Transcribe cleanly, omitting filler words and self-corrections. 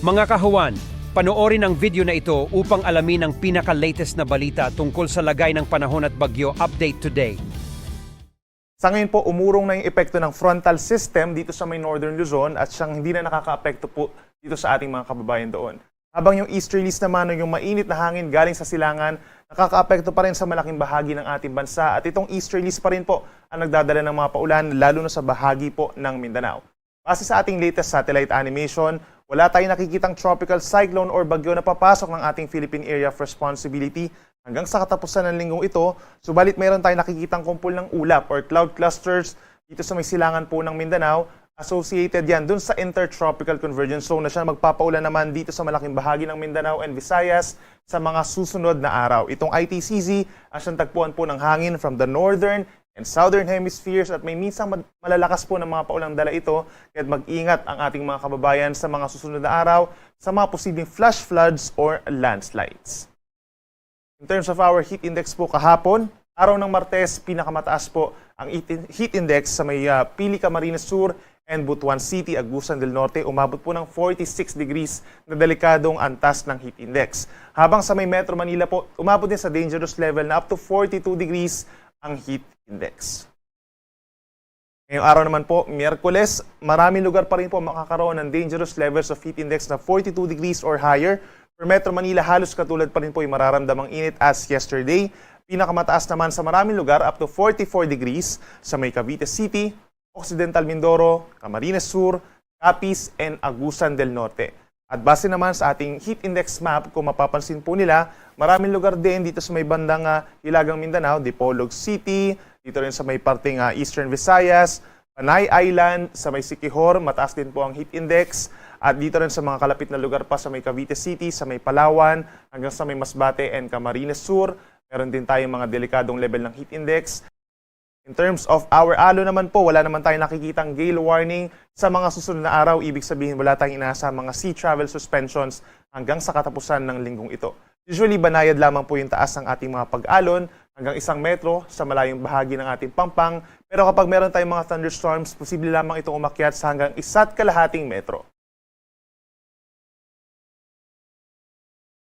Mga kahuwan, panoorin ang video na ito upang alamin ang pinaka-latest na balita tungkol sa lagay ng panahon at bagyo update today. Sa ngayon po, umurong na yung epekto ng frontal system dito sa may Northern Luzon at siyang hindi na nakaka-apekto po dito sa ating mga kababayan doon. Habang yung easterlies naman o yung mainit na hangin galing sa silangan, nakaka-apekto pa rin sa malaking bahagi ng ating bansa at itong easterlies pa rin po ang nagdadala ng mga paulan lalo na sa bahagi po ng Mindanao. Base sa ating latest satellite animation, wala tayong nakikitang tropical cyclone or bagyo na papasok ng ating Philippine Area of Responsibility hanggang sa katapusan ng linggong ito, subalit mayroon tayong nakikitang kumpol ng ulap or cloud clusters dito sa may silangan po ng Mindanao. Associated yan dun sa Intertropical Convergence Zone na siya magpapaulan naman dito sa malaking bahagi ng Mindanao and Visayas sa mga susunod na araw. Itong ITCZ ang siyang tagpuan po ng hangin from the northern and southern hemispheres at may minsang malalakas po ng mga paulang dala ito, kaya mag-ingat ang ating mga kababayan sa mga susunod na araw sa mga posibleng flash floods or landslides. In terms of our heat index po kahapon, araw ng Martes, pinakamataas po ang heat index sa may Pili, Camarines Sur and Butuan City, Agusan del Norte, umabot po ng 46 degrees na delikadong antas ng heat index. Habang sa may Metro Manila po, umabot din sa dangerous level na up to 42 degrees ang heat index. Ngayong araw naman po, Miyerkules, maraming lugar pa rin po makakaroon ng dangerous levels of heat index na 42 degrees or higher. For Metro Manila, halos katulad pa rin po yung mararamdamang init as yesterday. Pinakamataas naman sa maraming lugar, up to 44 degrees sa may Cavite City, Occidental Mindoro, Camarines Sur, Capiz, and Agusan del Norte. At base naman sa ating heat index map, kung mapapansin po nila, maraming lugar din dito sa may bandang Hilagang Mindanao, Dipolog City, dito rin sa may parting Eastern Visayas, Panay Island, sa may Siquijor, mataas din po ang heat index. At dito rin sa mga kalapit na lugar pa sa may Cavite City, sa may Palawan, hanggang sa may Masbate and Camarines Sur. Meron din tayong mga delikadong level ng heat index. In terms of our alo naman po, wala naman tayong nakikitang gale warning sa mga susunod na araw. Ibig sabihin, wala tayong inaasahang mga sea travel suspensions hanggang sa katapusan ng linggong ito. Usually, banayad lamang po yung taas ng ating mga pag-alon hanggang 1 metro sa malayong bahagi ng ating pampang. Pero kapag meron tayong mga thunderstorms, posible lamang itong umakyat sa hanggang 1.5 metro.